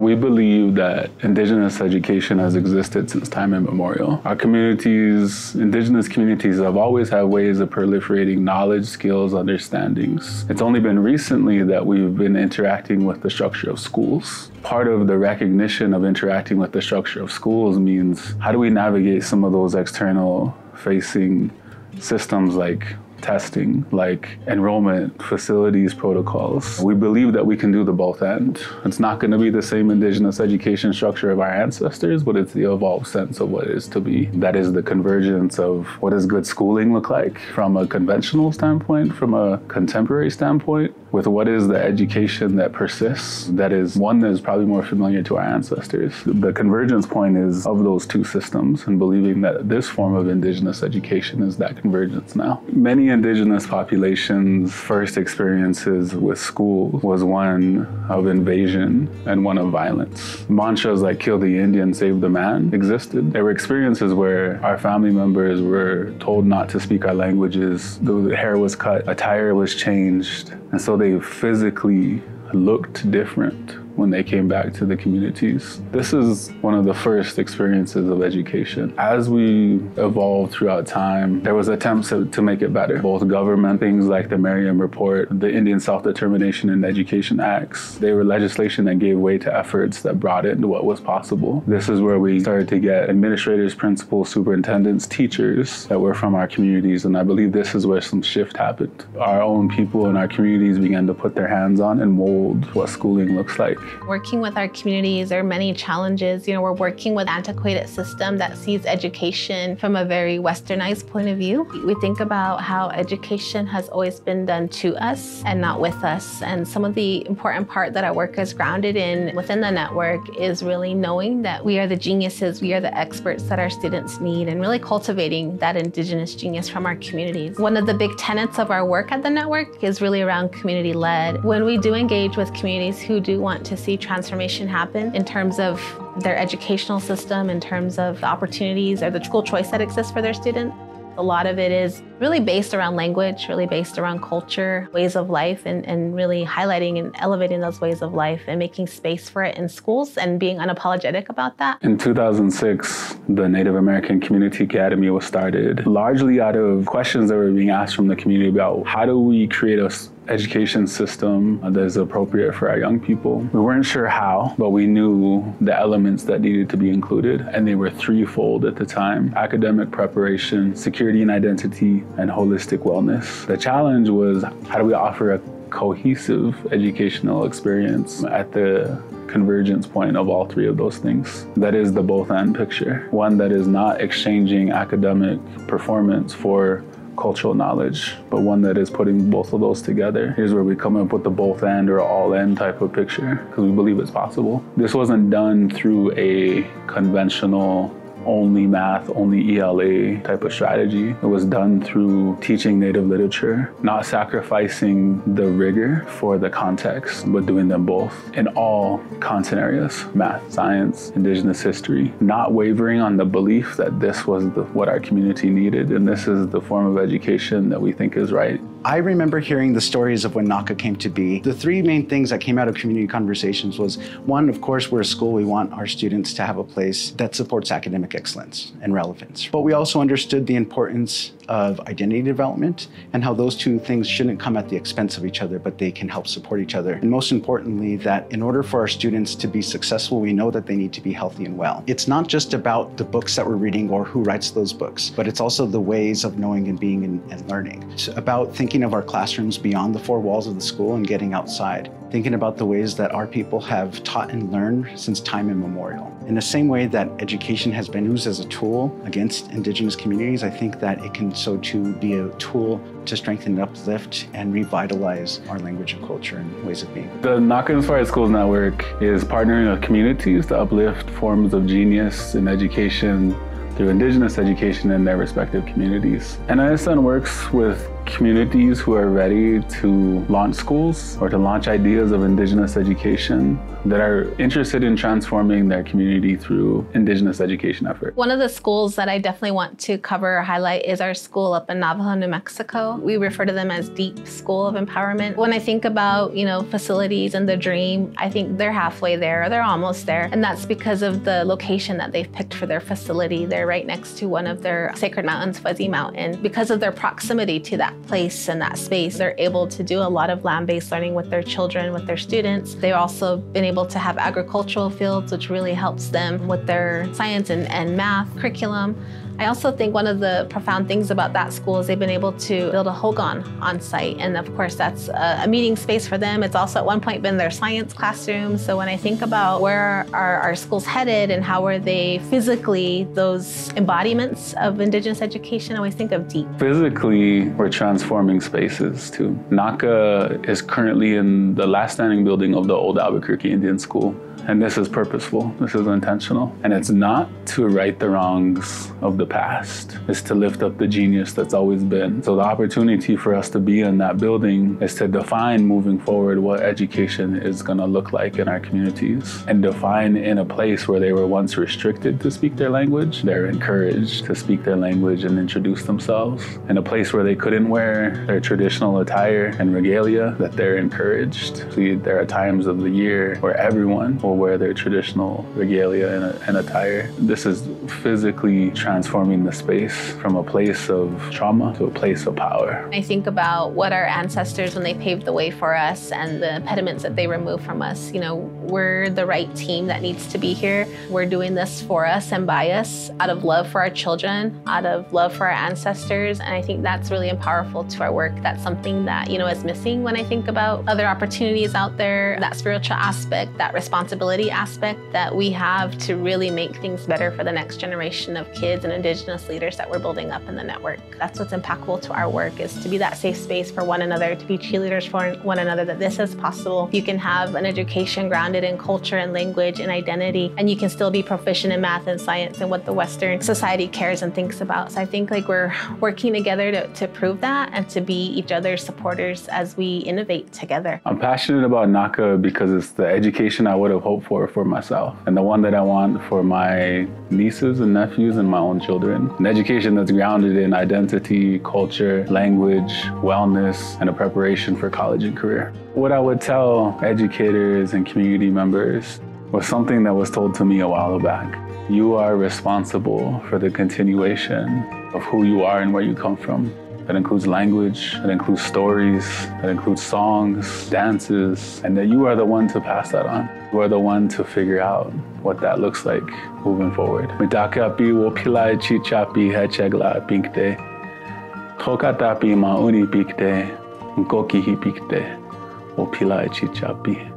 We believe that Indigenous education has existed since time immemorial. Our communities, Indigenous communities, have always had ways of proliferating knowledge, skills, understandings. It's only been recently that we've been interacting with the structure of schools. Part of the recognition of interacting with the structure of schools means how do we navigate some of those external facing systems like testing, like enrollment, facilities, protocols. We believe that we can do the both end. It's not going to be the same Indigenous education structure of our ancestors, but it's the evolved sense of what it is to be. That is the convergence of what does good schooling look like from a conventional standpoint, from a contemporary standpoint, with what is the education that persists, that is one that is probably more familiar to our ancestors. The convergence point is of those two systems and believing that this form of Indigenous education is that convergence now. Many Indigenous populations' first experiences with school was one of invasion and one of violence. Mantras like kill the Indian, save the man existed. There were experiences where our family members were told not to speak our languages, the hair was cut, attire was changed, and so they physically looked different when they came back to the communities. This is one of the first experiences of education. As we evolved throughout time, there was attempts to make it better. Both government, things like the Merriam Report, the Indian Self-Determination and Education Acts, they were legislation that gave way to efforts that brought it into what was possible. This is where we started to get administrators, principals, superintendents, teachers that were from our communities, and I believe this is where some shift happened. Our own people in our communities began to put their hands on and mold what schooling looks like. Working with our communities, there are many challenges. We're working with an antiquated system that sees education from a very westernized point of view. We think about how education has always been done to us and not with us. And some of the important part that our work is grounded in within the network is really knowing that we are the geniuses, we are the experts that our students need, and really cultivating that Indigenous genius from our communities. One of the big tenets of our work at the network is really around community-led. When we do engage with communities who do want to see transformation happen in terms of their educational system, in terms of the opportunities or the school choice that exists for their students. A lot of it is really based around language, really based around culture, ways of life, and really highlighting and elevating those ways of life and making space for it in schools and being unapologetic about that. In 2006, the Native American Community Academy was started largely out of questions that were being asked from the community about how do we create a education system that is appropriate for our young people. We weren't sure how, but we knew the elements that needed to be included, and they were threefold at the time: academic preparation, security and identity, and holistic wellness. The challenge was, how do we offer a cohesive educational experience at the convergence point of all three of those things? That is the both and picture. One that is not exchanging academic performance for cultural knowledge, but one that is putting both of those together. Here's where we come up with the both and or all end type of picture, because we believe it's possible. This wasn't done through a conventional only math, only ELA type of strategy. It was done through teaching Native literature, not sacrificing the rigor for the context, but doing them both in all content areas: math, science, Indigenous history, not wavering on the belief that this was what our community needed, and this is the form of education that we think is right. I remember hearing the stories of when NACA came to be. The three main things that came out of community conversations was, one, of course, we're a school. We want our students to have a place that supports academic excellence and relevance. But we also understood the importance of identity development and how those two things shouldn't come at the expense of each other, but they can help support each other. And most importantly, that in order for our students to be successful, we know that they need to be healthy and well. It's not just about the books that we're reading or who writes those books, but it's also the ways of knowing and being and learning. It's about thinking of our classrooms beyond the four walls of the school and getting outside. Thinking about the ways that our people have taught and learned since time immemorial. In the same way that education has been used as a tool against Indigenous communities, I think that it can so too be a tool to strengthen and uplift and revitalize our language and culture and ways of being. The NACA Inspired Schools Network is partnering with communities to uplift forms of genius in education through Indigenous education in their respective communities. NISN works with communities who are ready to launch schools or to launch ideas of Indigenous education that are interested in transforming their community through Indigenous education efforts. One of the schools that I definitely want to cover or highlight is our school up in Navajo, New Mexico. We refer to them as Deep School of Empowerment. When I think about, facilities and the dream, I think they're halfway there, or they're almost there. And that's because of the location that they've picked for their facility. They're right next to one of their sacred mountains, Fuzzy Mountain. Because of their proximity to that place and that space, they're able to do a lot of land-based learning with their children, with their students. They've also been able to have agricultural fields, which really helps them with their science and math curriculum. I also think one of the profound things about that school is they've been able to build a hogan on site. And of course, that's a meeting space for them. It's also at one point been their science classroom. So when I think about where are our schools headed and how are they physically those embodiments of Indigenous education, I always think of Deep. Physically, we're transforming spaces too. NACA is currently in the last standing building of the old Albuquerque Indian School. And this is purposeful, this is intentional. And it's not to right the wrongs of the past, it's to lift up the genius that's always been. So the opportunity for us to be in that building is to define moving forward what education is gonna look like in our communities, and define in a place where they were once restricted to speak their language, they're encouraged to speak their language and introduce themselves. In a place where they couldn't wear their traditional attire and regalia, that they're encouraged. See, there are times of the year where everyone will wear their traditional regalia and attire. This is physically transforming the space from a place of trauma to a place of power. I think about what our ancestors, when they paved the way for us and the impediments that they removed from us, we're the right team that needs to be here. We're doing this for us and by us, out of love for our children, out of love for our ancestors. And I think that's really powerful to our work. That's something that, is missing when I think about other opportunities out there, that spiritual aspect, that responsibility aspect that we have to really make things better for the next generation of kids and Indigenous leaders that we're building up in the network. That's what's impactful to our work, is to be that safe space for one another, to be cheerleaders for one another, that this is possible. You can have an education grounded in culture and language and identity, and you can still be proficient in math and science and what the Western society cares and thinks about. So I think we're working together to prove that and to be each other's supporters as we innovate together. I'm passionate about NACA because it's the education I would have hoped for myself, and the one that I want for my nieces and nephews and my own children. An education that's grounded in identity, culture, language, wellness, and a preparation for college and career. What I would tell educators and community members was something that was told to me a while back. You are responsible for the continuation of who you are and where you come from. That includes language, that includes stories, that includes songs, dances, and that you are the one to pass that on. You are the one to figure out what that looks like moving forward. Mitakapi wopilai chichapi hechegla pinkte. Tokatapi mauni pikte, nkoki hipikte, wopilai chichapi.